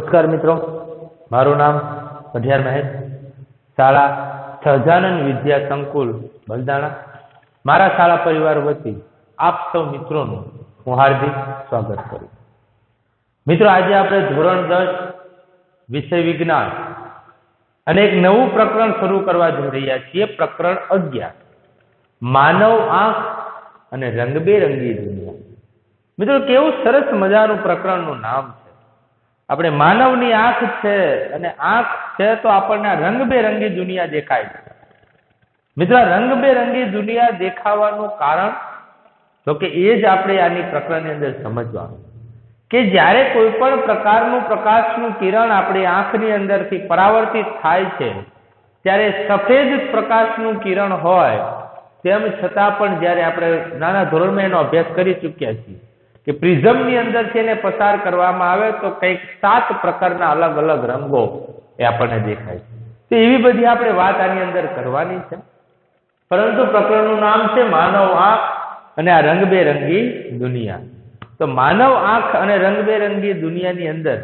નમસ્કાર મિત્રો, મારું નામ પઢિયાર મહેશ, શાળા સહજાનંદ વિદ્યા સંકુલ બલદાણા. મારા શાળા પરિવાર વતી આપ સૌ મિત્રોનું હું હાર્દિક સ્વાગત કરું. મિત્રો, આજે આપણે ધોરણ 10 વિષય વિજ્ઞાન અને એક નવું પ્રકરણ શરૂ કરવા જઈ રહ્યા છીએ. પ્રકરણ 11, માનવ આંખ અને રંગબેરંગી દુનિયા. મિત્રો, કેવું સરસ મજાનું પ્રકરણનું નામ છે. આપણે માનવની આંખ છે અને આંખ છે તો આપણને રંગબેરંગી દુનિયા દેખાય છે. મિત્રો, રંગબેરંગી દુનિયા દેખાવાનું કારણ તો કે એ જ આપણે આની પ્રકરણની અંદર સમજવાનું કે જ્યારે કોઈ પણ પ્રકારનું પ્રકાશનું કિરણ આપણી આંખની અંદરથી પરાવર્તિત થાય છે ત્યારે સફેદ પ્રકાશનું કિરણ હોય તેમ છતાં પણ જ્યારે આપણે નાના ધોરણમાં એનો અભ્યાસ કરી ચૂક્યા છીએ કે પ્રિઝમની અંદરથી એને પસાર કરવામાં આવે તો કંઈક 7 પ્રકારના અલગ અલગ રંગો એ આપણને દેખાય છે. તો એવી બધી આપણે વાત આની અંદર કરવાની છે, પરંતુ પ્રકરણનું નામ છે માનવ આંખ અને આ રંગબેરંગી દુનિયા. તો માનવ આંખ અને રંગબેરંગી દુનિયાની અંદર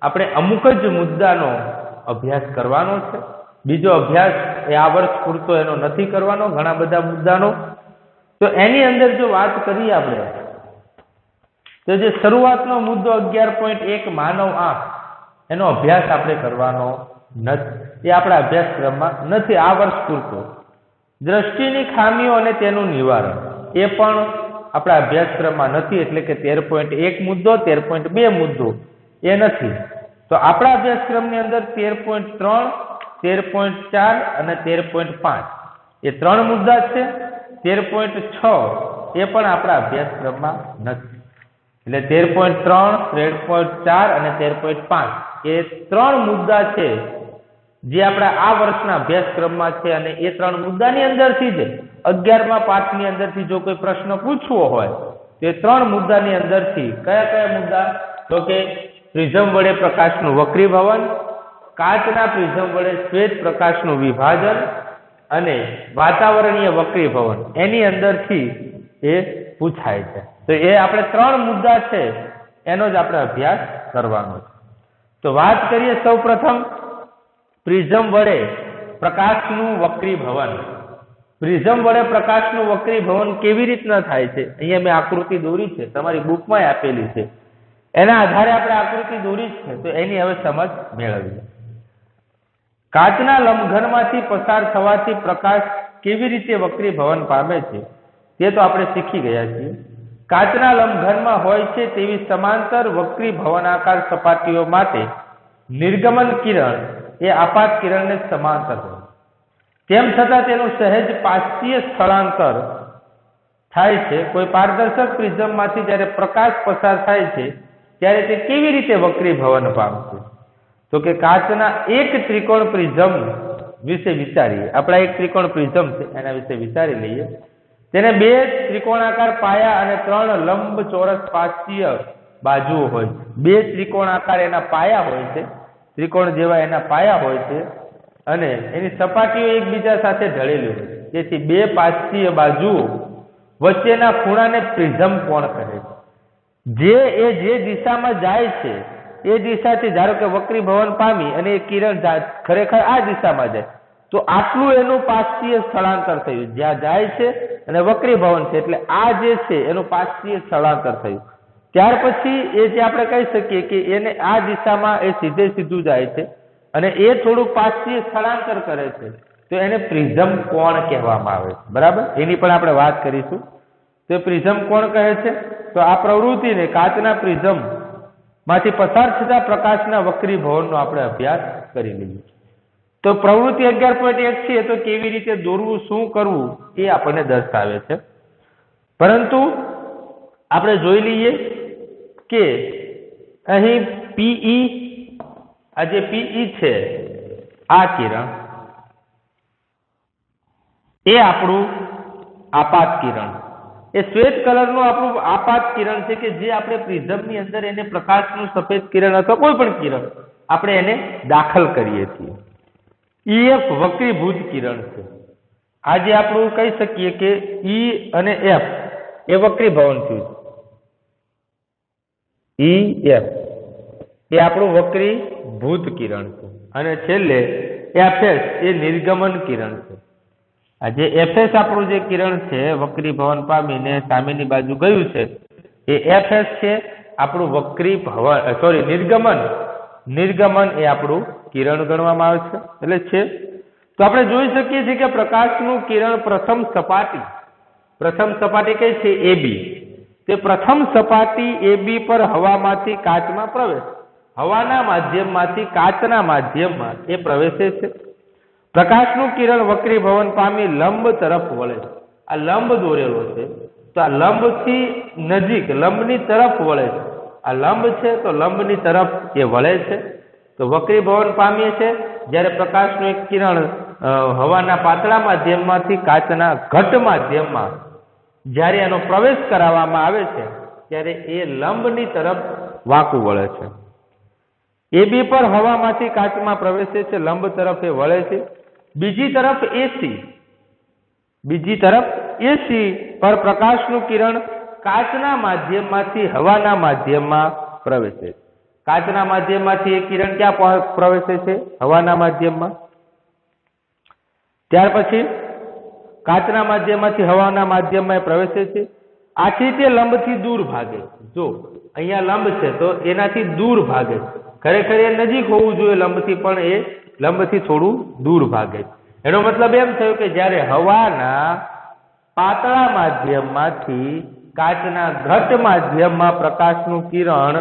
આપણે અમુક જ મુદ્દાનો અભ્યાસ કરવાનો છે. બીજો અભ્યાસ એ આ વર્ષ પૂરતો એનો નથી કરવાનો, ઘણા બધા મુદ્દાનો. તો એની અંદર જો વાત કરીએ આપણે તો જે શરૂઆતનો મુદ્દો 11.1 માનવ આંખ, એનો અભ્યાસ આપણે કરવાનો નથી, એ આપણા અભ્યાસક્રમમાં નથી આ વર્ષ પૂરતો. દ્રષ્ટિની ખામીઓ અને તેનું નિવારણ, એ પણ આપણા અભ્યાસક્રમમાં નથી, એટલે કે 13.1 મુદ્દો, 13.2 મુદ્દો એ નથી. તો આપણા અભ્યાસક્રમની અંદર 13.3, 13.4 અને 13.5 એ 3 મુદ્દા છે. 13.6 એ પણ આપણા અભ્યાસક્રમમાં નથી. એટલે 13.3, 13.4 અને 13.5 એ 3 મુદ્દા છે જે આપણા આ વર્ષના અભ્યાસક્રમમાં છે. અને એ 3 મુદ્દાની અંદરથી જ 11મા પાઠની અંદરથી જો કોઈ પ્રશ્ન પૂછવો હોય તો એ 3 મુદ્દાની અંદરથી કયા કયા મુદ્દા, તો કે પ્રિઝમ વડે પ્રકાશનું વક્રીભવન, કાચના પ્રિઝમ વડે શ્વેત પ્રકાશનું વિભાજન અને વાતાવરણીય વક્રીભવન, એની અંદરથી એ પૂછાય છે. તો એ આપણે 3 મુદ્દા છે એનો જ આપણે અભ્યાસ કરવાનો છે. તો વાત કરીએ સૌ પ્રથમ પ્રિઝમ વડે પ્રકાશનું વક્રીભવન. પ્રિઝમ વડે પ્રકાશનું વક્રીભવન કેવી રીતના થાય છે? અહીંયા મેં આકૃતિ દોરી છે, તમારી બુકમાં આપેલી છે, એના આધારે આપણે આકૃતિ દોરી છે. તો એની હવે સમજ મેળવીએ. કાચના લંબઘનમાંથી પસાર થવાથી પ્રકાશ કેવી રીતે વક્રીભવન પામે છે તે તો આપણે શીખી ગયા છીએ. કાચના લંબઘનમાં હોય છે તેવી સમાંતર વક્રીભવનાકાર સપાટીઓ માટે નિર્ગમન કિરણ એ આપાત કિરણને સમાંતર હોય. તેમ છતાં તેનું સહેજ પાશ્ચીય સ્થળાંતર થાય છે. કોઈ પારદર્શક પ્રિઝમમાંથી જ્યારે પ્રકાશ પસાર થાય છે ત્યારે તે કેવી રીતે વક્રીભવન પામશે? તો કે કાચના એક ત્રિકોણ પ્રિઝમ વિશે વિચારીએ. આપણા એક ત્રિકોણ પ્રિઝમ છે, એના વિશે વિચારી લઈએ. તેને 2 ત્રિકોણાકાર પાયા અને 3 લંબચોરસ પાશ્ચીય બાજુઓ હોય છે. 2 ત્રિકોણાકાર એના પાયા હોય છે, ત્રિકોણ જેવા એના પાયા હોય છે, અને એની સપાટીઓ એકબીજા સાથે ઢળેલી હોય છે. તેથી 2 પાશ્ચીય બાજુઓ વચ્ચેના ખૂણાને પ્રિઝમ કોણ કહે છે. જે દિશામાં જાય છે એ દિશાથી ધારો કે વક્રીભવન પામી અને એ કિરણ ખરેખર આ દિશામાં જાય તો આટલું એનું પાશ્ચીય સ્થળાંતર થયું, જ્યાં જાય છે અને વક્રીભવન છે એટલે આ જે છે એનું પાશ્ચીય સ્થળાંતર થયું. ત્યાર પછી એ જે આપણે કહી શકીએ કે એને આ દિશામાં એ સીધું જાય છે અને એ થોડુંક પાશ્ચીય સ્થળાંતર કરે છે, તો એને પ્રિઝમ કોણ કહેવામાં આવે છે. બરાબર, એની પણ આપણે વાત કરીશું. તો પ્રિઝમ કોણ કહે છે? તો આ પ્રવૃત્તિને કાચના પ્રિઝમ માંથી પસાર થતા પ્રકાશના વક્રીભવનનો આપણે અભ્યાસ કરી લઈએ. તો પ્રવૃત્તિ 11.1 છે તો કેવી રીતે દોરવું, શું કરવું એ આપણને દર્શાવે છે. પરંતુ આપણે જોઈ લઈએ કે અહીં PE, આ જે PE છે આ કિરણ એ આપણું આપાત કિરણ, એ શ્વેત કલરનું આપણું આપાત કિરણ છે કે જે આપણે પ્રિઝમની અંદર એને પ્રકાશનું સફેદ કિરણ અથવા કોઈ પણ કિરણ આપણે એને દાખલ કરીએ છીએ. EF વક્રીભૂત કિરણ છે. આજે આપણું કહી શકીએ કે E અને F એ વક્રીભવન થયું છે. EF એ આપણું વક્રીભૂત કિરણ છે અને છેલ્લે એફએસ એ નિર્ગમન કિરણ છે. આ જે એફએસ આપણું જે કિરણ છે વક્રીભવન પામીને સામેની બાજુ ગયું છે એ એફએસ છે આપણું નિર્ગમન એ આપણું કિરણ ગણવામાં આવે છે એટલે છે. તો આપણે જોઈ શકીએ છીએ કે પ્રકાશનું કિરણ પ્રથમ સપાટી કઈ છે AB. તે પ્રથમ સપાટી AB પર હવામાંથી કાચમાં પ્રવેશ હવાના માધ્યમમાંથી કાચના માધ્યમમાં એ પ્રવેશે છે. પ્રકાશનું કિરણ વક્રીભવન પામી લંબ તરફ વળે છે. આ લંબ દોરેલો છે તો આ લંબથી નજીક લંબની તરફ વળે છે. આ લંબ છે તો લંબની તરફ એ વળે છે. તો વક્રીભવન પામીએ છે જ્યારે પ્રકાશનું એક કિરણ હવાના પાતળા માધ્યમમાંથી કાચના ઘટ માધ્યમમાં જ્યારે એનો પ્રવેશ કરાવવામાં આવે છે ત્યારે એ લંબની તરફ વાંકું વળે છે. AB પર હવામાંથી કાચમાં પ્રવેશે છે લંબ તરફ એ વળે છે. બીજી તરફ AC પર પ્રકાશનું કિરણ કાચના માધ્યમમાંથી હવાના માધ્યમમાં પ્રવેશે છે. કાચના માધ્યમમાંથી એ કિરણ ક્યાં પ્રવેશે છે હવાના માધ્યમમાં. ત્યાર પછી કાચના માધ્યમમાંથી હવાના માધ્યમમાં એ પ્રવેશે છે. આથી તે લંબથી દૂર ભાગે. જો અહીંયા લંબ છે તો એનાથી દૂર ભાગે. ખરેખર એ નજીક હોવું જોઈએ લંબથી પણ એ લંબથી થોડું દૂર ભાગે. એનો મતલબ એમ થયો કે જ્યારે હવાના પાતળા માધ્યમમાંથી કાચના ઘટ માધ્યમમાં પ્રકાશનું કિરણ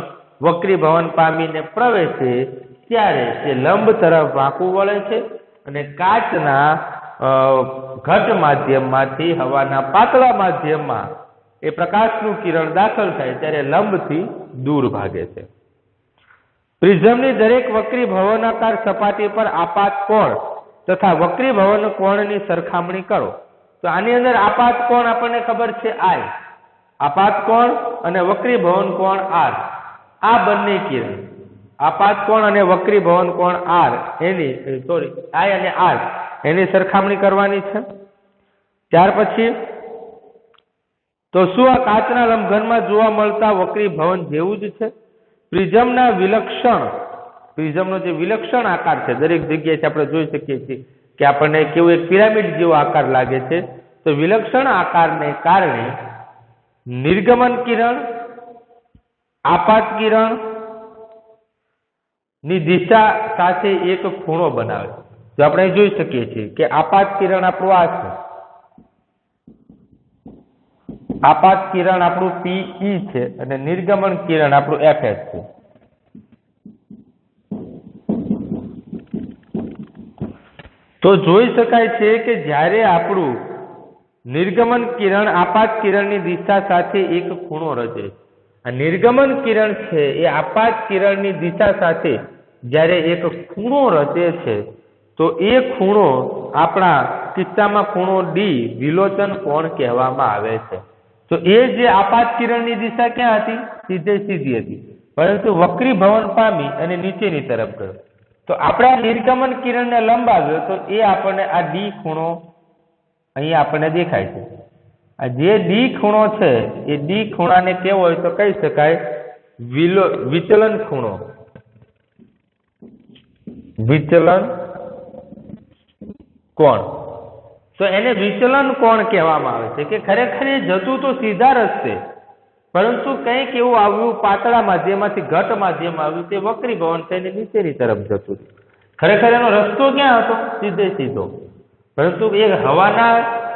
વક્રીભવન પામીને પ્રવેશે ત્યારે તે લંબ તરફ વાંકું વળે છે અને કાચના ઘટ માધ્યમમાંથી હવાના પાતળા માધ્યમમાં એ પ્રકાશનું કિરણ દાખલ થાય ત્યારે લંબથી દૂર ભાગે છે. પ્રિઝમની દરેક વક્રીભવનાકાર સપાટી પર આપાત કોણ તથા વક્રીભવન કોણની સરખામણી કરો. તો આની અંદર આપાત કોણ આપણને ખબર છે I. આપાત કોણ અને વક્રીભવન કોણ R. આ બંને કિરણ આપાત કોણ અને વક્રીભવન કોણ I અને R એની સરખામણી કરવાની છે. ત્યાર પછી તો શું આ કાચના લંબઘનમાં જોવા મળતા વક્રીભવન જેવું જ છે? પ્રિઝમનો જે વિલક્ષણ આકાર છે દરેક જગ્યાએ આપણે જોઈ શકીએ છીએ કે આપણને કેવું એક પિરામિડ જેવો આકાર લાગે છે. તો વિલક્ષણ આકારને કારણે નિર્ગમન કિરણ આપાત કિરણ ની દિશા સાથે એક ખૂણો બનાવે. તો આપણે જોઈ શકીએ છીએ કે આપાત કિરણ આપણું આ છે. આપાત કિરણ આપણું PE છે અને નિર્ગમન કિરણ આપણું FS છે. તો જોઈ શકાય છે કે જ્યારે આપણું નિર્ગમન કિરણ આપાત કિરણની દિશા સાથે એક ખૂણો રચે. આ નિર્ગમન કિરણ છે એ આપાત કિરણની દિશા સાથે જ્યારે એક ખૂણો રચે છે તો એ ખૂણો આપણા કિસ્સામાં ખૂણો D વિલોચન કોણ કહેવામાં આવે છે. તો એ જે આપાત કિરણની દિશા ક્યાં હતી? સીધી હતી, પરંતુ વક્રીભવન પામી અને નીચેની તરફ ગયો. તો આપણે નિર્ગમન કિરણને લંબ આવ્યો તો એ આપણને આ D ખૂણો અહીં આપણને દેખાય છે. આ જે D ખૂણો છે એ D ખૂણાને કેવો હોય તો કહી શકાય વિચલન ખૂણો. વિચલન કોણ. તો એને વિચલન કોણ કહેવામાં આવે છે કે ખરેખર એ જતું તો સીધા રસ્તે, પરંતુ કંઈક એવું આવ્યું પાતળા માધ્યમમાંથી ઘટ માધ્યમ આવ્યું તે વક્રીભવન થઈને નીચેની તરફ જતું. ખરેખર એનો રસ્તો ક્યાં હતો? સીધો, પરંતુ એ હવાના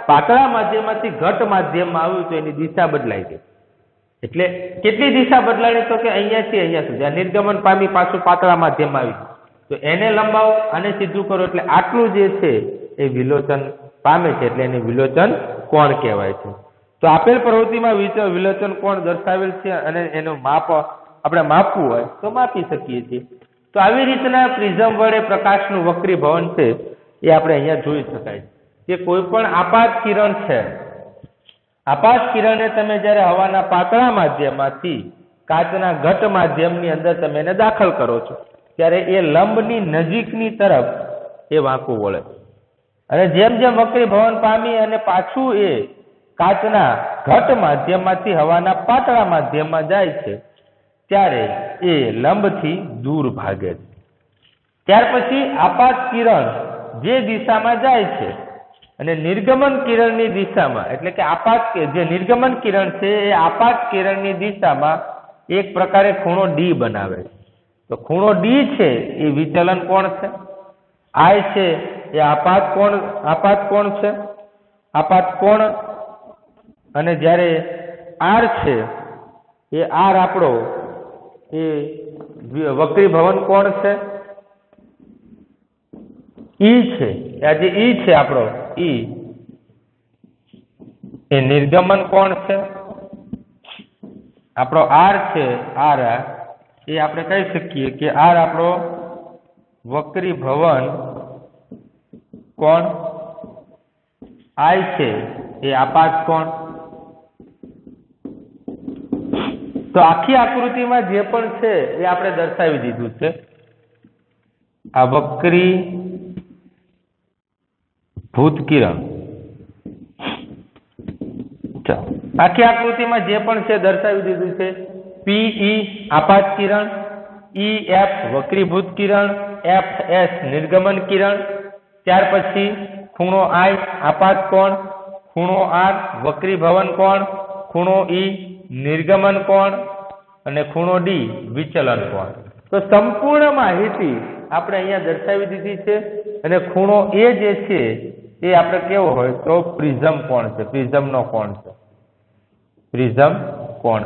પાતળા માધ્યમમાંથી ઘટ માધ્યમમાં આવ્યું તો એની દિશા બદલાઈ ગઈ. એટલે કેટલી દિશા બદલાણી? તો કે અહીંયાથી અહીંયા સુધી. આ નિર્ગમન પામી પાછું પાતળા માધ્યમમાં આવ્યું તો એને લંબાવો, આને સીધું કરો એટલે આટલું જે છે એ વિલોચન પામે છે, એટલે એને વિલોચન કોણ કહેવાય છે. તો આપેલ પ્રવૃત્તિમાં વિલોચન કોણ દર્શાવેલ છે અને એનું માપ આપણે માપવું હોય તો માપી શકીએ છીએ. તો આવી રીતના પ્રિઝમ વડે પ્રકાશનું વક્રીભવન છે એ આપણે અહીંયા જોઈ શકાય કે કોઈ પણ આપાત કિરણ છે, આપાત કિરણને તમે જ્યારે હવાના પાતળા માધ્યમમાંથી કાચના ઘટ માધ્યમની અંદર તમે એને દાખલ કરો છો ત્યારે એ લંબની નજીકની તરફ એ વાંકું વળે અને જેમ જેમ વક્રીભવન પામી અને પાછું એ કાચના ઘટ માધ્યમમાંથી હવાના પાતળા માધ્યમમાં જાય છે ત્યારે એ લંબથી દૂર ભાગે છે. ત્યાર પછી આપાત કિરણ જે દિશામાં જાય છે અને નિર્ગમન કિરણની દિશામાં, એટલે કે જે નિર્ગમન કિરણ છે એ આપાત કિરણની દિશામાં એક પ્રકારે ખૂણો ડી બનાવે છે. તો ખૂણો ડી છે એ વિચલન કોણ છે. આઈ છે એ આપાત કોણ છે, આપાત કોણ. અને જ્યારે આર છે એ આર આપણો એ વક્રીભવન કોણ છે. ઈ છે આ જે ઈ છે આપણો ઈ એ નિર્ગમન કોણ છે. આપણો આર છે આર એ આપણે કહી શકીએ કે આર આપણો વક્રીભવન કોણ. આઈ છે એ આપાત કોણ. તો આખી આકૃતિમાં જે પણ છે એ આપણે દર્શાવી દીધું છે. આ વક્રી ભૂતકિરણ આખી આકૃતિમાં જે પણ છે દર્શાવી દીધું છે. પીઈ આપાત કિરણ, ઈ એફ વક્રીભૂત કિરણ, એફ એસ નિર્ગમન કિરણ. ત્યાર પછી ખૂણો આઈ આપાત કોણ, ખૂણો આર વક્રીભવન કોણ, ખૂણો ઈ નિર્ગમન કોણ અને ખૂણો ડી વિચલન કોણ. તો સંપૂર્ણ માહિતી આપણે અહીંયા દર્શાવી દીધી છે. અને ખૂણો એ જે છે એ આપણે કેવો હોય તો પ્રિઝમ કોણ છે, પ્રિઝમનો કોણ છે, પ્રિઝમ કોણ.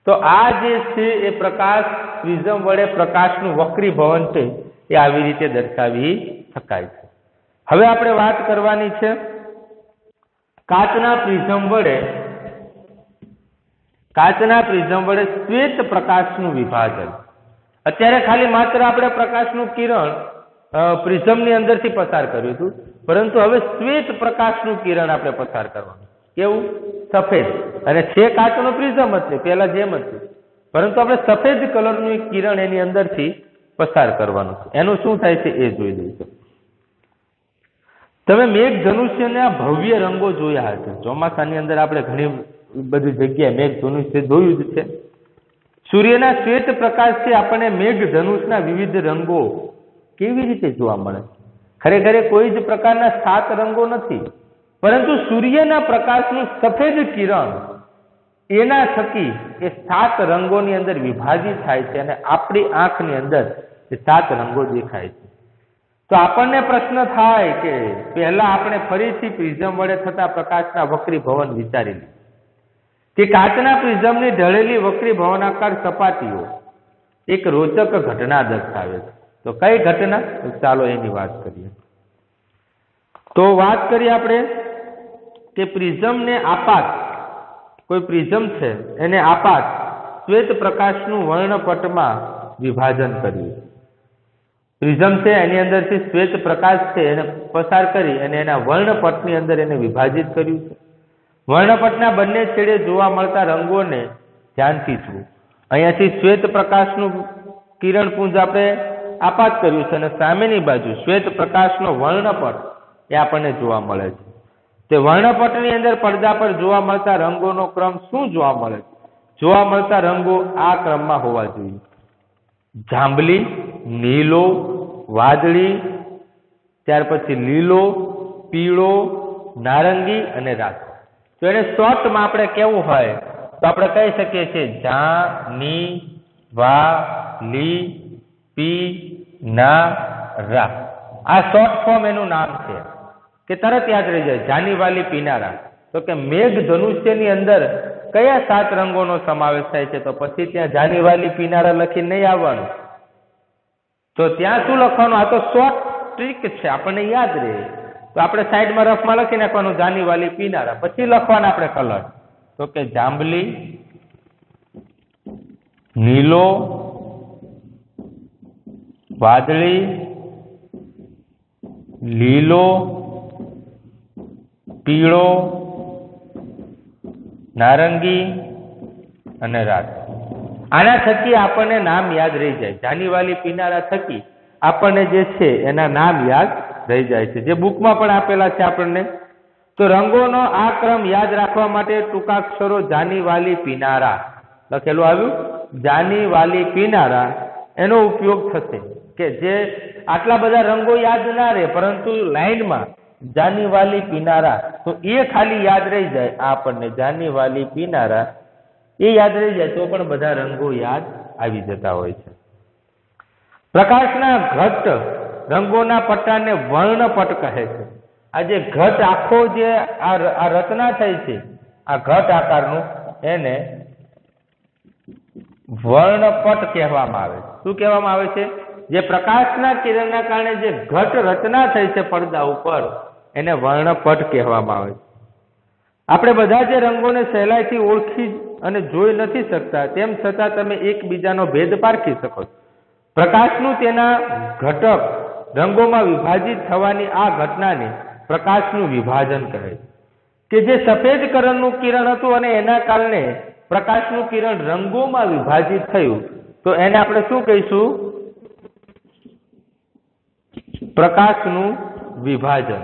તો આ જે છે એ પ્રકાશ પ્રિઝમ વડે પ્રકાશનું વક્રીભવન છે એ આવી રીતે દર્શાવી શકાય છે. હવે આપણે વાત કરવાની છે કાચના પ્રિઝમ વડે શ્વેત પ્રકાશનું વિભાજન. અત્યારે ખાલી માત્ર આપણે પ્રકાશનું કિરણ પ્રિઝમની અંદરથી પસાર કર્યું હતું, પરંતુ હવે શ્વેત પ્રકાશનું કિરણ આપણે પસાર કરવાનું. કેવું? સફેદ. અને છે કાચનો પ્રિઝમ જ છે પેલા જેમ જ છે, પરંતુ આપણે સફેદ કલરનું એક કિરણ એની અંદરથી પસાર કરવાનું છે. એનું શું થાય છે એ જોઈ દઈશું. તમે મેઘ ધનુષ્યના ભવ્ય રંગો જોયા હશે. ચોમાસાની અંદર આપણે ઘણી બધી જગ્યાએ મેઘ ધનુષ્ય જોયું જ છે. સૂર્યના શ્વેત પ્રકાશથી આપણને મેઘ ધનુષના વિવિધ રંગો કેવી રીતે જોવા મળે? ખરેખર કોઈ જ પ્રકારના 7 રંગો નથી, પરંતુ સૂર્યના પ્રકાશનું સફેદ કિરણ એના થકી એ 7 રંગોની અંદર વિભાજિત થાય છે અને આપણી આંખની અંદર એ 7 રંગો દેખાય છે. તો આપણને પ્રશ્ન થાય કે પહેલા આપણે ફરીથી પ્રિઝમ વડે થતા પ્રકાશના વક્રીભવન વિચારી લઈએ કે કાચના પ્રિઝમની ઢળેલી વક્રીભવનાકાર સપાટીઓ એક રોચક ઘટના દર્શાવે છે. તો કઈ ઘટના? ચાલો એની વાત કરીએ. તો વાત કરીએ આપણે કે પ્રિઝમને આપાત, કોઈ પ્રિઝમ છે એને આપાત શ્વેત પ્રકાશનું વર્ણપટમાં વિભાજન કર્યું. પ્રિઝમ છે એની અંદરથી શ્વેત પ્રકાશ છે એને પસાર કરી અને એના વર્ણપટની અંદર એને વિભાજિત કર્યું છે. વર્ણપટના બંને છેડે જોવા મળતા રંગોને ધ્યાનથી જુઓ. અહીંયાથી શ્વેત પ્રકાશનું કિરણપુંજ આપણે આપાત કર્યું છે અને સામેની બાજુ શ્વેત પ્રકાશનો વર્ણપટ એ આપણને જોવા મળે છે. તે વર્ણપટની અંદર પડદા પર જોવા મળતા રંગોનો ક્રમ શું જોવા મળે છે? જોવા મળતા રંગો આ ક્રમમાં હોવા જોઈએ: જાંબલી, નીલો, વાદળી, ત્યાર પછી લીલો, પીળો, નારંગી અને રાતો. તો એને શોર્ટમાં આપણે કેવું હોય તો આપણે કહી શકીએ છીએ જા, ની, વા, લી, પી, ના, રા. આ શોર્ટ ફોર્મ એનું નામ છે કે તરત યાદ રહી જાય, જાની, વાલી, પીનારા. તો કે મેઘ ધનુષ્યની અંદર કયા 7 રંગોનો સમાવેશ થાય છે? તો પછી ત્યાં જાની, વાલી, પીનારા લખી નહીં આવવાનું. તો ત્યાં શું લખવાનું? આ તો શોર્ટ ટ્રીક છે, આપણને યાદ રહે. તો આપણે સાઈડમાં રફમાં લખી નાખવાનું જાની, વાલી, પીનારા. પછી લખવાના આપણે કલર. તો કે જાંબલી, નીલો, વાદળી, લીલો, પીળો, નારંગી અને રાત. આના થકી આપણને નામ યાદ રહી જાય. જાની, વાલી, પીનારા થકી આપણને જે છે એના નામ યાદ રહી જાય છે, જે બુકમાં પણ આપેલા છે આપણને. તો રંગોનો આ ક્રમ યાદ રાખવા માટે ટૂંકાક્ષરો જાની, વાલી, પીનારા લખેલું આવ્યું. જાની વાલી પીનારા એનો ઉપયોગ થશે કે જે આટલા બધા રંગો યાદ ના રહે, પરંતુ લાઈનમાં જાની વાલી પીનારા તો એ ખાલી યાદ રહી જાય. આપણને જાની વાલી પીનારા એ યાદ રહી જાય તો પણ બધા રંગો યાદ આવી જતા હોય છે. પ્રકાશના ઘટ રંગોના પટ્ટાને વર્ણપટ કહે છે. આ જે ઘટ આખો જે આ રચના થઈ છે આ ઘટ આકારનું એને વર્ણપટ કહેવામાં આવે છે. શું કહેવામાં આવે છે? જે પ્રકાશના કિરણના કારણે જે ઘટ રચના થઈ છે પડદા ઉપર એને વર્ણપટ કહેવામાં આવે છે. આપણે બધા જે રંગોને સહેલાઈથી ઓળખી અને જોઈ નથી શકતા, તેમ છતાં તમે એકબીજાનો ભેદ પારખી શકો છો. પ્રકાશનું તેના ઘટક રંગોમાં વિભાજિત થવાની આ ઘટનાને પ્રકાશનું વિભાજન કહે છે. કે જે સફેદ કલરનું કિરણ હતું અને એના કારણે પ્રકાશનું કિરણ રંગોમાં વિભાજિત થયું તો એને આપણે શું કહીશું? પ્રકાશનું વિભાજન.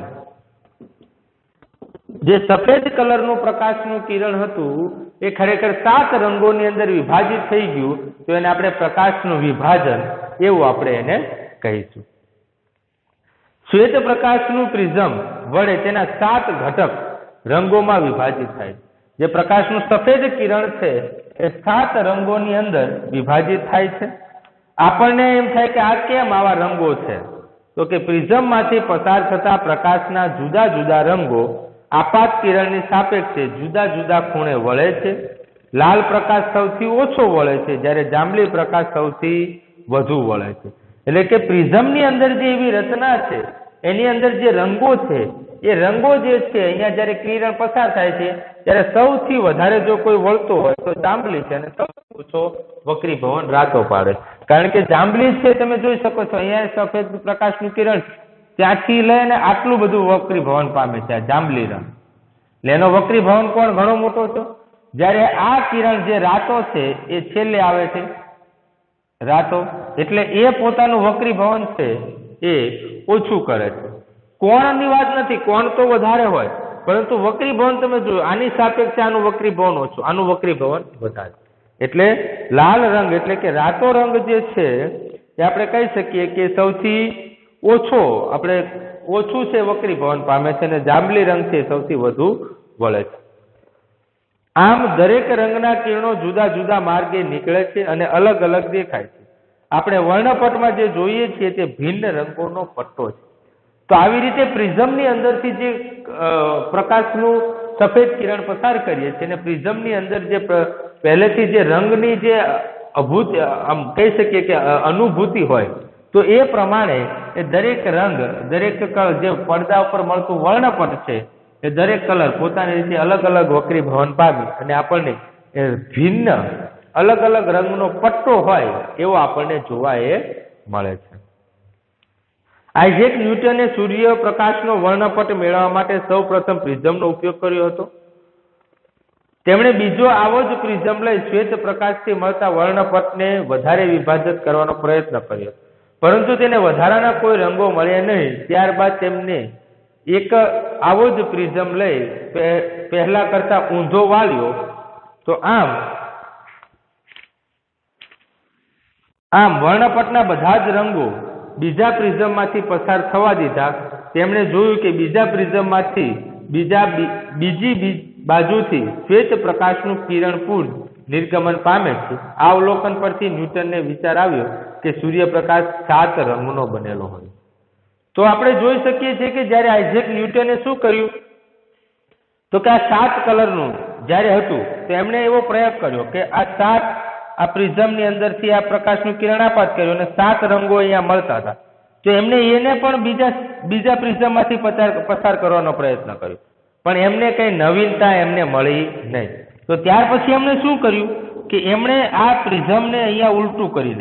જે સફેદ કલરનું પ્રકાશનું કિરણ હતું એ ખરેખર 7 રંગોની અંદર વિભાજિત થઈ ગયું તો એને આપણે પ્રકાશનું વિભાજન એવું આપણે એને કહીશું. શ્વેત પ્રકાશનું પ્રિઝમ વડે તેના 7 ઘટક રંગોમાં વિભાજિત થાય. જે પ્રકાશનું સફેદ કિરણ છે એ 7 રંગોની અંદર વિભાજિત થાય છે. આપણને એમ થાય કે આ કેમ આવા રંગો છે? તો કે પ્રિઝમમાંથી પસાર થતા પ્રકાશના જુદા જુદા રંગો આપાત કિરણની સાપેક્ષે જુદા જુદા ખૂણે વળે છે. લાલ પ્રકાશ સૌથી ઓછો વળે છે, જ્યારે જાંબલી પ્રકાશ સૌથી વધુ વળે છે. એટલે કે પ્રિઝમની અંદર જે એવી રચના છે એની અંદર જે રંગો છે એ રંગો જે છે અહીંયા જ્યારે કિરણ પસાર થાય છે ત્યારે સૌથી વધારે જો કોઈ વળતો હોય તો જાંબલી છે અને સૌથી ઓછો વક્રીભવન રાતો પાડે. કારણ કે જાંબલી છે તમે જોઈ શકો છો અહીંયા સફેદ પ્રકાશનું કિરણ ત્યાંથી લઈને આટલું બધું વક્રીભવન પામે છે આ જાંબલી રંગ. એટલે એનો વક્રીભવન કોણ ઘણો મોટો છે. જ્યારે આ કિરણ જે રાતો છે એ છેલ્લે આવે છે રાતો, એટલે એ પોતાનું વક્રીભવન છે એ ઓછું કરે છે. કોણની વાત નથી, કોણ તો વધારે હોય પરંતુ વક્રીભવન તમે જોયું આની સાપેક્ષે આનું વક્રીભવન ઓછું, આનું વક્રીભવન વધારે. એટલે લાલ રંગ એટલે કે રાતો રંગ જે છે એ આપણે કહી શકીએ કે સૌથી ઓછું છે વક્રીભવન પામે છે અને જાંબલી રંગ છે સૌથી વધુ વળે છે. આમ દરેક રંગના કિરણો જુદા જુદા માર્ગે નીકળે છે અને અલગ અલગ દેખાય છે. આપણે વર્ણપટમાં જે જોઈએ છીએ તે ભિન્ન રંગોનો પટ્ટો છે. તો આવી રીતે પ્રિઝમની અંદરથી જે પ્રકાશનું સફેદ કિરણ પસાર કરીએ છીએ અને પ્રિઝમની અંદર જે પહેલેથી જે રંગની જે આમ કહી શકીએ કે અનુભૂતિ હોય તો એ પ્રમાણે એ દરેક રંગ દરેક જે પડદા ઉપર મળતું વર્ણપટ છે એ દરેક કલર પોતાની રીતે અલગ અલગ વક્રીભવન પામી અને આપણને ભિન્ન અલગ અલગ રંગનો પટ્ટો હોય એવો આપણને જોવા એ મળે છે. આઇઝેક ન્યૂટને સૂર્યપ્રકાશનો વર્ણપટ મેળવવા માટે સૌપ્રથમ પ્રિઝમનો ઉપયોગ કર્યો હતો. તેમણે બીજો આવો જ પ્રિઝમ લઈ શ્વેત પ્રકાશથી મળતા વર્ણપટને વધારે વિભાજિત કરવાનો પ્રયત્ન કર્યો, પરંતુ તેને વધારાના કોઈ રંગો મળ્યા નહીં. ત્યારબાદ તેમને એક આવો જ પ્રિઝમ લઈ પહેલા કરતા ઊંધો વાળ્યો. તો આમ વર્ણપટના બધા જ રંગો બીજા પ્રિઝમમાંથી પસાર થવા દીધા. તેમણે જોયું કે બીજા પ્રિઝમમાંથી બીજી બાજુથી શ્વેત પ્રકાશનું કિરણપુંજ નિર્ગમન પામે છે. આ અવલોકન પરથી ન્યૂટનને વિચાર આવ્યો કે સૂર્યપ્રકાશ 7 રંગનો બનેલો હોય. તો આપણે જોઈ શકીએ છીએ કે જ્યારે આઇઝેક ન્યૂટને શું કર્યું તો કે આ 7 કલરનું જ્યારે હતું તો એમણે એવો પ્રયોગ કર્યો કે આ પ્રિઝમની અંદરથી આ પ્રકાશનું કિરણ આપાત કર્યું અને 7 રંગો અહીંયા મળતા હતા. તો એમને એને પણ બીજા પ્રિઝમમાંથી પસાર કરવાનો પ્રયત્ન કર્યો, પણ એમને કઈ નવીનતા એમને મળી નહીં. તો ત્યાર પછી એમણે શું કર્યું કે એમણે આ પ્રિઝમને અહીંયા ઉલટું કરી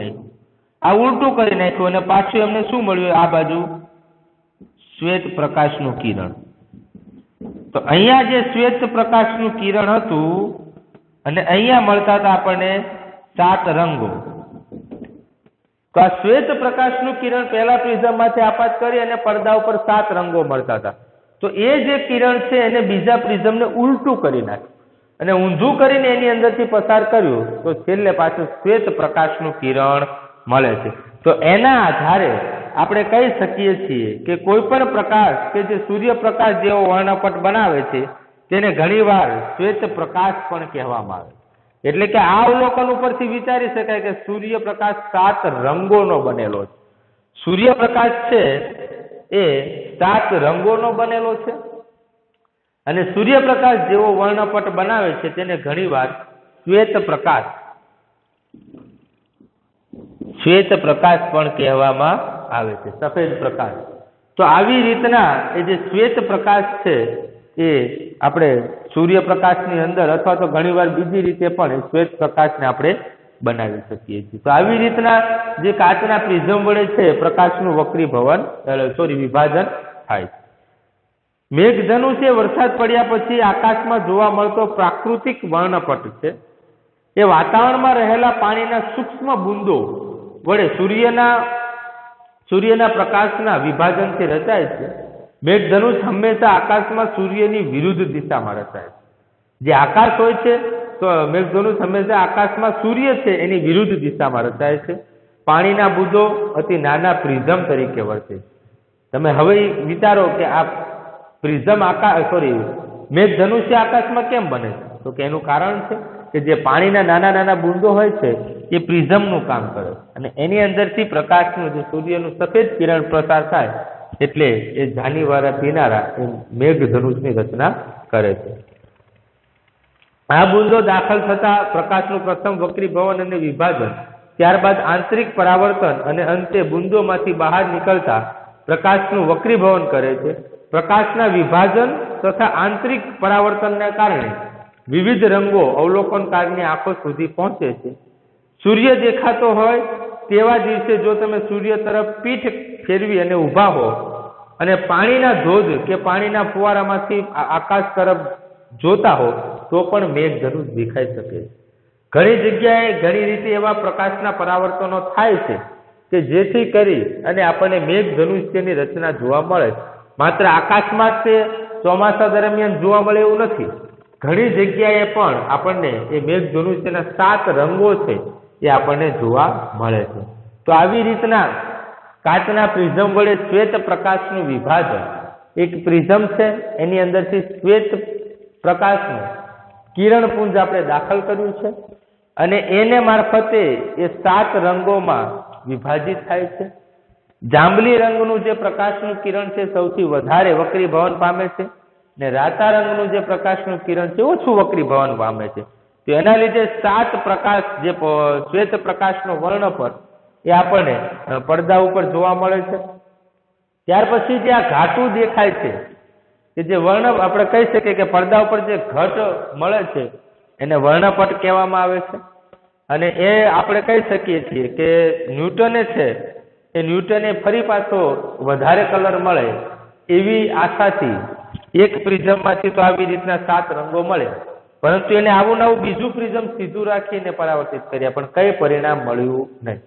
નાખ્યું અને પાછું એમને શું મળ્યું આ બાજુ શ્વેત પ્રકાશનું કિરણ. તો અહીંયા જે શ્વેત પ્રકાશનું કિરણ હતું અને અહીંયા મળતા હતા આપણને 7 રંગો. તો આ શ્વેત પ્રકાશનું કિરણ પહેલા પ્રિઝમમાંથી આપાત કરી અને પડદા ઉપર 7 રંગો મળતા હતા. તો એ જે કિરણ છે એને બીજા પ્રિઝમને ઉલટું કરી નાખ્યું અને ઊંધું કરીને એની અંદરથી પસાર કર્યું તો છેલ્લે પાછું શ્વેત પ્રકાશનું કિરણ મળે છે. તો એના આધારે આપણે કહી શકીએ છીએ કે કોઈ પણ પ્રકાશ કે જે સૂર્યપ્રકાશ જેવો વર્ણપટ બનાવે છે તેને ઘણીવાર શ્વેત પ્રકાશ પણ કહેવામાં આવે. એટલે કે આ અવલોકન ઉપરથી વિચારી શકાય કે સૂર્યપ્રકાશ 7 રંગોનો બનેલો છે. સૂર્યપ્રકાશ છે એ 7 રંગોનો બનેલો છે અને સૂર્યપ્રકાશ જેવો વર્ણપટ બનાવે છે તેને ઘણીવાર શ્વેત પ્રકાશ પણ કહેવામાં આવે છે, સફેદ પ્રકાશ. તો આવી રીતના એ જે શ્વેત પ્રકાશ છે એ આપણે સૂર્યપ્રકાશની અંદર અથવા તો ઘણીવાર બીજી રીતે પણ શ્વેત પ્રકાશને આપણે બનાવી શકીએ છીએ. તો આવી રીતના જે કાચના પ્રિઝમ વડે છે પ્રકાશનું વિભાજન થાય છે. મેઘધનુષ એ વરસાદ પડ્યા પછી આકાશમાં જોવા મળતો પ્રાકૃતિક વર્ણપટ છે. એ વાતાવરણમાં રહેલા પાણીના સૂક્ષ્મ બુંદો વડે સૂર્યના પ્રકાશના વિભાજનથી રચાય છે. મેઘધનુષ હંમેશા આકાશમાં સૂર્યની વિરુદ્ધ દિશામાં રચાય છે. જે આકાશ હોય છે તો મેઘધનુષ હંમેશા આકાશમાં સૂર્ય છે એની વિરુદ્ધ દિશામાં રચાય છે. પાણીના બુંદો અતિ નાના પ્રિઝમ તરીકે વર્તે છે. તમે હવે વિચારો કે આ પ્રિઝમ મેઘધનુષ્ય આકાશમાં કેમ બને છે? તો કે એનું કારણ છે કે જે પાણીના નાના નાના બુંદો હોય છે એ પ્રિઝમનું કામ કરે અને એની અંદરથી પ્રકાશનું જે સૂર્યનું સફેદ કિરણ પ્રસાર થાય એટલે એ જાનીવાળા પીનારા એ મેઘધનુષની રચના કરે છે. આ બુંદો દાખલ થતા પ્રકાશનું પ્રથમ વક્રીભવન અને વિભાજન, ત્યારબાદ આંતરિક પરાવર્તન અને અંતે બુંદોમાંથી બહાર નીકળતા પ્રકાશનું વક્રીભવન કરે છે. પ્રકાશના વિભાજન તથા આંતરિક પરાવર્તનને કારણે વિવિધ રંગો અવલોકનકારની આંખો સુધી પહોંચે છે. સૂર્ય દેખાતો હોય તેવા દિવસે જો તમે સૂર્ય તરફ પીઠ ફેરવી અને ઊભા હો અને પાણીના ધોધ કે પાણીના ફુવારામાંથી આકાશ તરફ જોતા હો તો પણ મેઘધનુષ દેખાઈ શકે છે. ઘણી જગ્યાએ ઘણી રીતે એવા પ્રકાશના પરાવર્તનો થાય છે કે જેથી કરી અને આપણને મેઘધનુષ્યની રચના જોવા મળે. માત્ર આકાશમાં જ તે ચોમાસા દરમિયાન જોવા મળે એવું નથી. ઘણી જગ્યાએ પણ આપણને એ મેઘધનુષ્યના 7 રંગો છે એ આપણને જોવા મળે છે. તો આવી રીતના કાચના પ્રિઝમ વડે શ્વેત પ્રકાશનું વિભાજન, એક પ્રિઝમ છે એની અંદરથી શ્વેત પ્રકાશનું કિરણપુંજ આપણે દાખલ કર્યું છે અને એને મારફતે એ 7 રંગોમાં વિભાજિત થાય છે. જાંબલી રંગનું જે પ્રકાશનું કિરણ છે સૌથી વધારે વક્રીભવન પામે છે ને રાતા રંગનું જે પ્રકાશનું કિરણ છે ઓછું વક્રીભવન પામે છે. તો એના લીધે 7 પ્રકાશ જે શ્વેત પ્રકાશનો વર્ણપટ એ આપણને પડદા ઉપર જોવા મળે છે. ત્યાર પછી જે આ ઘાટું દેખાય છે કે જે વર્ણ આપણે કહી શકીએ કે પડદા ઉપર જે ઘટ મળે છે એને વર્ણપટ કહેવામાં આવે છે. અને એ આપણે કહી શકીએ છીએ કે ન્યૂટને ફરી પાછો વધારે કલર મળે એવી આશાથી એક પ્રિઝમમાંથી તો આવી રીતના 7 રંગો મળે, પરંતુ એને આવું નવું બીજું પ્રિઝમ સીધું રાખીને પરાવર્તિત કર્યા પણ કઈ પરિણામ મળ્યું નહીં.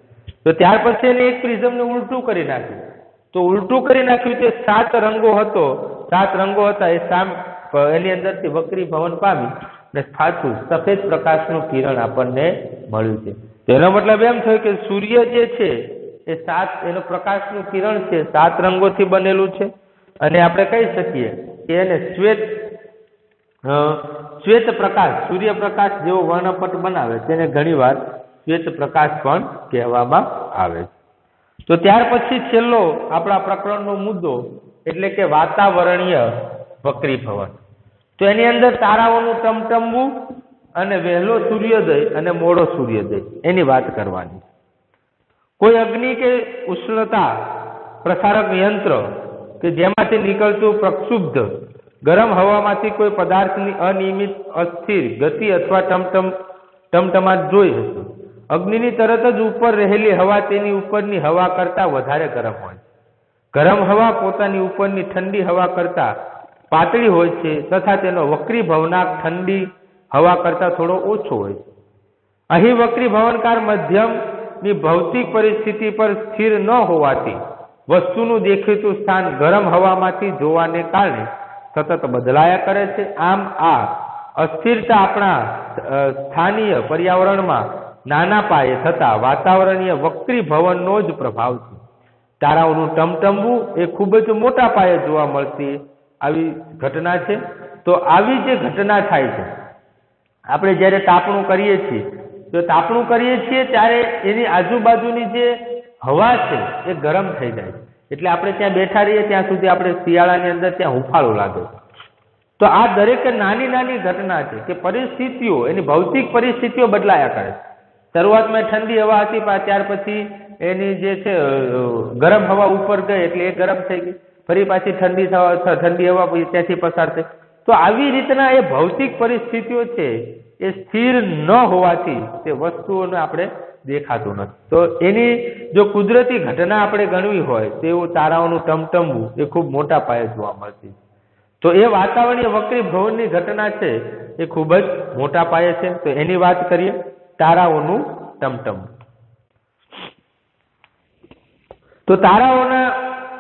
તો ત્યાર પછી એને એક પ્રિઝમને ઉલટું કરી નાખ્યું. તો ઉલટું કરી નાખ્યું તે 7 રંગો હતા એ એની અંદરથી વક્રીભવન પામી અને પાછું સફેદ પ્રકાશનું કિરણ આપણને મળ્યું છે. તેનો મતલબ એમ થયો કે સૂર્ય જે છે એ 7 એનો પ્રકાશનું કિરણ છે 7 રંગોથી બનેલું છે અને આપણે કહી શકીએ કે એને શ્વેત પ્રકાશ, સૂર્યપ્રકાશ જેવો વર્ણપટ બનાવે તેને ઘણીવાર શ્વેત પ્રકાશ પણ કહેવામાં આવે છે. તો ત્યાર પછી છેલ્લો આપણા પ્રકરણનો મુદ્દો એટલે કે વાતાવરણીય વક્રીભવન. તો એની અંદર તારાઓનું ટમટમવું અને વહેલો સૂર્યોદય અને મોડો સૂર્યોદય એની વાત કરવાની. કોઈ અગ્નિ કે ઉષ્ણતા પ્રસારક યંત્ર કે જેમાંથી નીકળતું પ્રક્ષુબ્ધ ગરમ હવામાંથી કોઈ પદાર્થની અનિયમિત અસ્થિર ગતિ અથવા ટમટમાટ જોઈ હશે. અગ્નિની તરત જ ઉપર રહેલી હવા તેની ઉપરની હવા કરતાં વધારે ગરમ હોય. ગરમ હવા પોતાની ઉપરની ઠંડી હવા કરતાં પાતળી હોય છે તથા તેનો વક્રીભવનાંક ઠંડી હવા કરતાં થોડો ઓછો હોય છે. અહીં વક્રીભવનકાર મધ્યમની ભૌતિક પરિસ્થિતિ પર સ્થિર ન હોવાથી વસ્તુનું દેખીતું સ્થાન ગરમ હવામાંથી જોવાને કારણે સતત બદલાયા કરે છે. આમ આ અસ્થિરતા આપણા સ્થાનીય પર્યાવરણમાં નાના પાયે થતા વાતાવરણીય વક્રીભવનનો જ પ્રભાવ છે. તારાઓનું ટમટમવું એ ખૂબ જ મોટા પાયે જોવા મળતી આવી ઘટના છે. તો આવી જે ઘટના થાય છે, આપણે જ્યારે તાપણું કરીએ છીએ, તો તાપણું કરીએ છીએ ત્યારે એની આજુબાજુની જે હવા છે એ ગરમ થઈ જાય છે. એટલે આપણે ત્યાં બેઠા રહીએ ત્યાં સુધી આપણે શિયાળાની અંદર ત્યાં હુંફાળું લાગે છે. તો આ દરેક નાની નાની ઘટના છે કે પરિસ્થિતિઓ, એની ભૌતિક પરિસ્થિતિઓ બદલાયા કરે છે. શરૂઆતમાં ઠંડી હવા હતી, ત્યાર પછી એની જે છે ગરમ હવા ઉપર ગઈ એટલે એ ગરમ થઈ ગઈ, ફરી પાછી ઠંડી હવા ત્યાંથી પસાર થઈ. તો આવી રીતના એ ભૌતિક પરિસ્થિતિઓ છે એ સ્થિર ન હોવાથી તે વસ્તુઓને આપણે દેખાતું નથી. તો એની જો કુદરતી ઘટના આપણે ગણવી હોય તો એવું તારાઓનું ટમટમવું એ ખૂબ મોટા પાયે જોવા મળતી. તો એ વાતાવરણીય વક્રીભવનની ઘટના છે એ ખૂબ જ મોટા પાયે છે. તો એની વાત કરીએ, તારાઓનું ટમટમવું. તો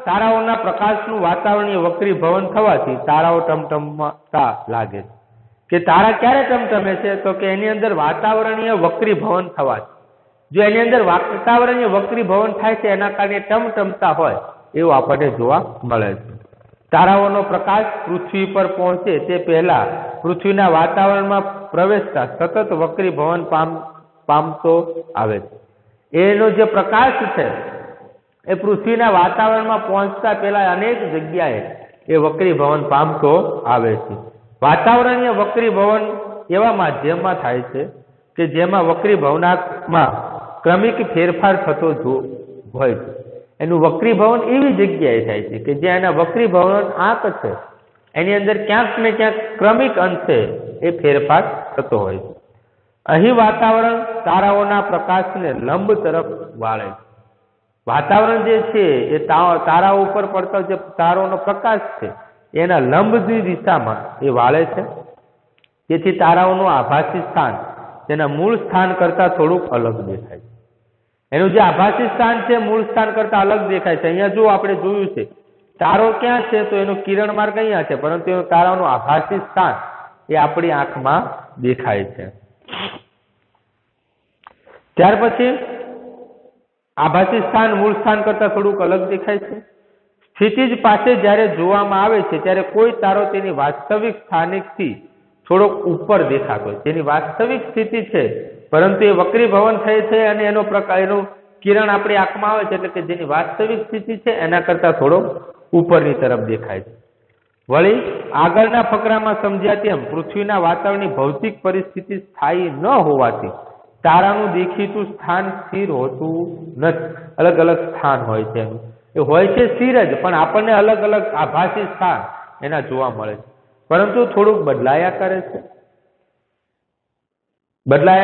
તારાઓના પ્રકાશનું વાતાવરણીય વક્રીભવન થવાથી તારાઓ ટમટમતા લાગે છે. કે તારા ક્યારે ટમટમે છે? તો કે એની અંદર વાતાવરણીય વક્રીભવન થવાથી. જો એની અંદર વાતાવરણીય વક્રીભવન થાય છે એના કારણે ટમટમતા હોય એવું આપણને જોવા મળે છે. તારાઓનો પ્રકાશ પૃથ્વી પર પહોંચે તે પહેલા પૃથ્વીના વાતાવરણમાં પ્રવેશતા સતત વક્રીભવન પામતો આવે છે. એનો જે પ્રકાશ છે એ પૃથ્વીના વાતાવરણમાં પહોંચતા પહેલા અનેક જગ્યાએ એ વક્રીભવન પામતો આવે છે. વાતાવરણીય વક્રીભવન એવા માધ્યમમાં થાય છે કે જેમાં વક્રીભવનાંકમાં ક્રમિક ફેરફાર થતો હોય છે. એનું વક્રીભવન એવી જગ્યાએ થાય છે કે જ્યાં એના વક્રીભવન આંક છે એની અંદર ક્યાંક ને ક્યાંક ક્રમિક અંશે એ ફેરફાર થતો હોય છે. અહીં વાતાવરણ તારાઓના પ્રકાશને લંબ તરફ વાળે છે. વાતાવરણ જે છે એ તારાઓ ઉપર પડતો જે તારાઓનો પ્રકાશ છે એના લંબની દિશામાં એ વાળે છે. તેથી તારાઓનું આભાસી સ્થાન તેના મૂળ સ્થાન કરતાં થોડુંક અલગ દેખાય છે. એનું જે આભાસી સ્થાન છે મૂળ સ્થાન કરતાં અલગ દેખાય છે. અહીંયા જો આપણે જોયું છે તારો ક્યાં છે તો એનો કિરણ માર્ગ અહીંયા છે, પરંતુ એનું તારાઓનું આભાસી સ્થાન એ આપણી આંખમાં દેખાય છે. ત્યાર પછી આભાસી સ્થાન મૂળ સ્થાન કરતાં થોડુંક અલગ દેખાય છે. સ્થિતિજ પાસે જ્યારે જોવામાં આવે છે ત્યારે કોઈ તારો તેની વાસ્તવિક સ્થાનિકથી થોડોક ઉપર દેખાતો હોય. તેની વાસ્તવિક સ્થિતિ છે પરંતુ એ વક્રીભવન થઈ છે અને એનું કિરણ આપણી આંખમાં આવે છે એટલે કે જેની વાસ્તવિક સ્થિતિ છે એના કરતાં થોડો ઉપરની તરફ દેખાય છે. વળી આગળના ફકરામાં સમજ્યા તેમ પૃથ્વીના વાતાવરણની ભૌતિક પરિસ્થિતિ સ્થાયી ન હોવાથી તારાનું દેખીતું સ્થાન સ્થિર હોતું નથી. અલગ અલગ સ્થાન હોય છે. એ હોય છે સ્થિર જ, પણ આપણને અલગ અલગ આભાસી સ્થાન એના જોવા મળે છે, પરંતુ થોડુંક બદલાયા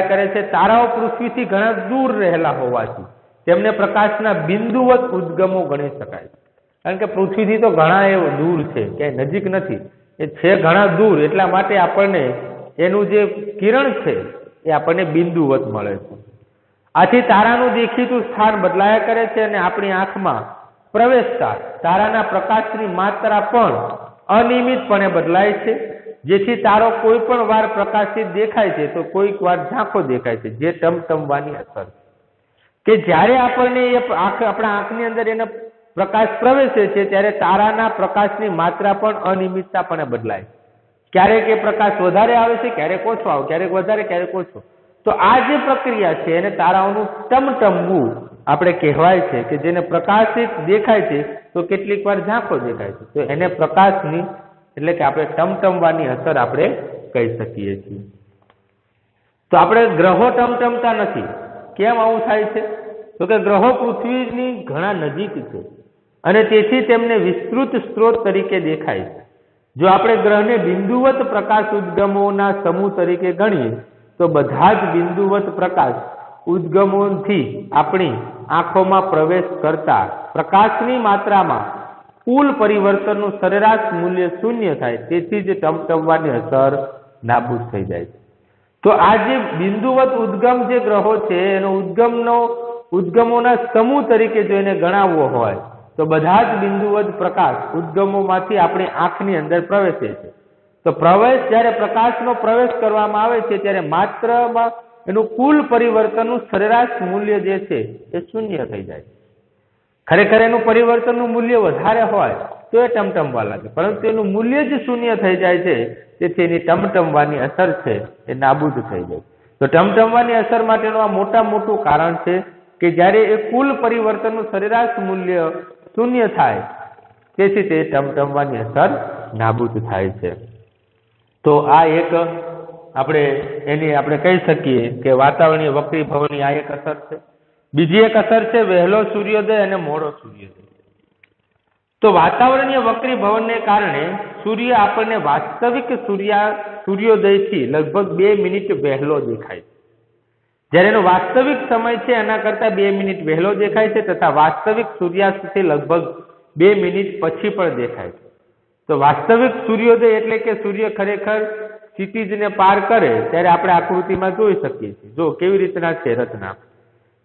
કરે છે. તારાઓ પૃથ્વીથી ઘણા દૂર રહેલા હોવાથી તેમને પ્રકાશના બિંદુવત ઉદ્ગમો ગણી શકાય છે. કારણ કે પૃથ્વીથી તો ઘણા એવો દૂર છે, ક્યાંય નજીક નથી, એ છે ઘણા દૂર. એટલા માટે આપણને એનું જે કિરણ છે એ આપણને બિંદુવત મળે છે. આથી તારાનું દેખીતું સ્થાન બદલાયા કરે છે અને આપણી આંખમાં પ્રવેશતા તારાના પ્રકાશની માત્રા પણ અનિયમિતપણે બદલાય છે. જેથી તારો કોઈ પણ વાર પ્રકાશિત દેખાય છે તો કોઈક વાર ઝાંખો દેખાય છે, જે ટમટમવાની અસર કે જ્યારે આપણને એ આપણા આંખની અંદર એનો પ્રકાશ પ્રવેશે છે ત્યારે તારાના પ્રકાશની માત્રા પણ અનિયમિતતાપણે બદલાય. ક્યારેક એ પ્રકાશ વધારે આવે છે, ક્યારેક ઓછો આવે, ક્યારેક વધારે, ક્યારેક ઓછો. તો આ જે પ્રક્રિયા છે એને તારાઓનું ટમટમવું આપણે કહેવાય છે, કે જેને પ્રકાશિત દેખાય છે તો કેટલીક વાર ઝાંખો દેખાય છે. તો એને પ્રકાશની એટલે કે આપણે ટમટમવાની અસર આપણે કહી શકીએ છીએ. તો આપણે ગ્રહો ટમટમતા નથી. કેમ આવું થાય છે? તો કે ગ્રહો પૃથ્વીની ઘણા નજીક છે અને તેથી તેમને વિસ્તૃત સ્ત્રોત તરીકે દેખાય છે. જો આપણે ગ્રહને બિંદુવત પ્રકાશ ઉદ્ગમોના સમૂહ તરીકે ગણીએ તો બધા જ બિંદુવત પ્રકાશ ઉદ્ગમોથી આપણી આંખોમાં પ્રવેશ કરતા પ્રકાશની માત્રામાં કુલ પરિવર્તનનું સરેરાશ મૂલ્ય શૂન્ય થાય. તેથી જ ટમટમવાની અસર નાબૂદ થઈ જાય છે. તો આ જે બિંદુવત ઉદ્ગમ જે ગ્રહો છે એનો ઉદ્ગમોના સમૂહ તરીકે જો એને ગણાવવો હોય તો બધા જ બિંદુવત પ્રકાશ ઉદ્ગમોમાંથી આપણી આંખની અંદર પ્રવેશે છે. તો પ્રવેશ જ્યારે પ્રકાશનો પ્રવેશ કરવામાં આવે છે ત્યારે માત્રમાં એનું કુલ પરિવર્તનનું સરેરાશ મૂલ્ય જે છે એ શૂન્ય થઈ જાય. ખરેખર એનું પરિવર્તનનું મૂલ્ય વધારે હોય તો એ ટમટમવા લાગે, પરંતુ એનું મૂલ્ય જ શૂન્ય થઈ જાય છે, તેથી એની ટમટમવાની અસર છે એ નાબૂદ થઈ જાય. તો ટમટમવાની અસર માટેનું આ મોટું કારણ છે કે જ્યારે એ કુલ પરિવર્તનનું સરેરાશ મૂલ્ય શૂન્ય થાય તેથી તે ટમટમવાની અસર નાબૂદ થાય છે. તો આ એક આપણે કહી શકીએ કે વાતાવરણીય વક્રીભવનની આ એક અસર છે. બીજી એક અસર છે વહેલો સૂર્યોદય અને મોડો સૂર્યોદય. તો વાતાવરણીય વક્રીભવનને કારણે સૂર્ય આપણને વાસ્તવિક સૂર્યોદયથી લગભગ 2 મિનિટ વહેલો દેખાય છે. જ્યારે એનો વાસ્તવિક સમય છે એના કરતાં 2 મિનિટ વહેલો દેખાય છે, તથા વાસ્તવિક સૂર્યાસ્તથી લગભગ 2 મિનિટ પછી પણ દેખાય છે. તો વાસ્તવિક સૂર્યોદય એટલે કે સૂર્ય ખરેખર ક્ષિતિજને પાર કરે ત્યારે આપણે આકૃતિમાં જોઈ શકીએ છીએ. જો કેવી રીતના છે રચના,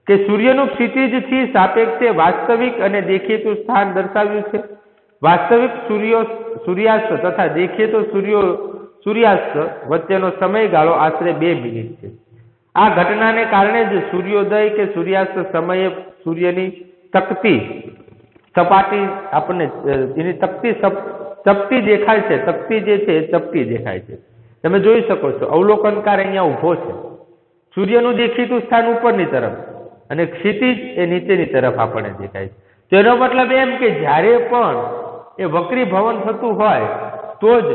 કે સૂર્યનું ક્ષિતિજથી સાપેક્ષે વાસ્તવિક અને દેખીતું સ્થાન દર્શાવ્યું છે. વાસ્તવિક સૂર્યાસ્ત તથા દેખીતો સૂર્યાસ્ત વચ્ચેનો સમયગાળો આશરે 2 મિનિટ છે. આ ઘટનાને કારણે જ સૂર્યોદય કે સૂર્યાસ્ત સમયે સૂર્યની તકતી સપાટી આપણને એની ચપટી દેખાય છે. તકતી જે છે એ ચપટી દેખાય છે. તમે જોઈ શકો છો અવલોકનકાર અહીંયા ઊભો છે. સૂર્યનું દેખીતું સ્થાન ઉપરની તરફ અને ક્ષિતિજ એ નીચેની તરફ આપણને દેખાય છે. તેનો મતલબ એમ કે જ્યારે પણ એ વક્રીભવન થતું હોય તો જ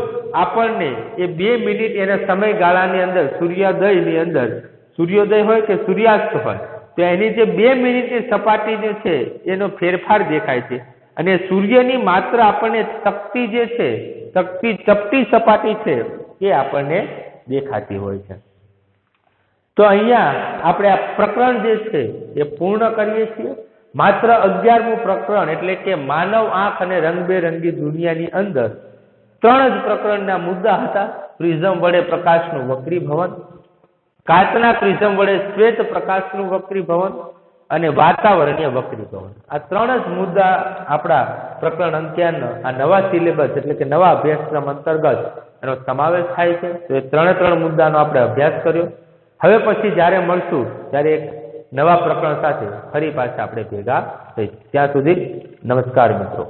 આપણને એ 2 મિનિટ એના સમયગાળાની અંદર સૂર્યોદયની અંદર સૂર્યોદય હોય કે સૂર્યાસ્ત હોય તો એની જે 2 મિનિટની સપાટી જે છે એનો ફેરફાર દેખાય છે. અને સૂર્યની માત્ર આપણને તકતી જે છે ચપટી સપાટી છે એ આપણને દેખાતી હોય છે. તો અહીંયા આપણે આ પ્રકરણ જે છે એ પૂર્ણ કરીએ છીએ. માત્ર 11મું પ્રકરણ એટલે કે માનવ આંખ અને રંગબેરંગી દુનિયાની અંદર 3 જ પ્રકરણના મુદ્દા હતા. પ્રિઝમ વડે પ્રકાશનું વક્રીભવન, કાચના પ્રિઝમ વડે શ્વેત પ્રકાશનું વક્રીભવન અને વાતાવરણીય વક્રીભવન. આ 3 જ મુદ્દા આપણા પ્રકરણ 11 આ નવા સિલેબસ એટલે કે નવા અભ્યાસક્રમ અંતર્ગત એનો સમાવેશ થાય છે. તો એ 3 મુદ્દાનો આપણે અભ્યાસ કર્યો. હવે પછી જ્યારે મળશું ત્યારે એક નવા પ્રકરણ સાથે ફરી પાછા આપણે ભેગા થઈશું. ત્યાં સુધી નમસ્કાર મિત્રો.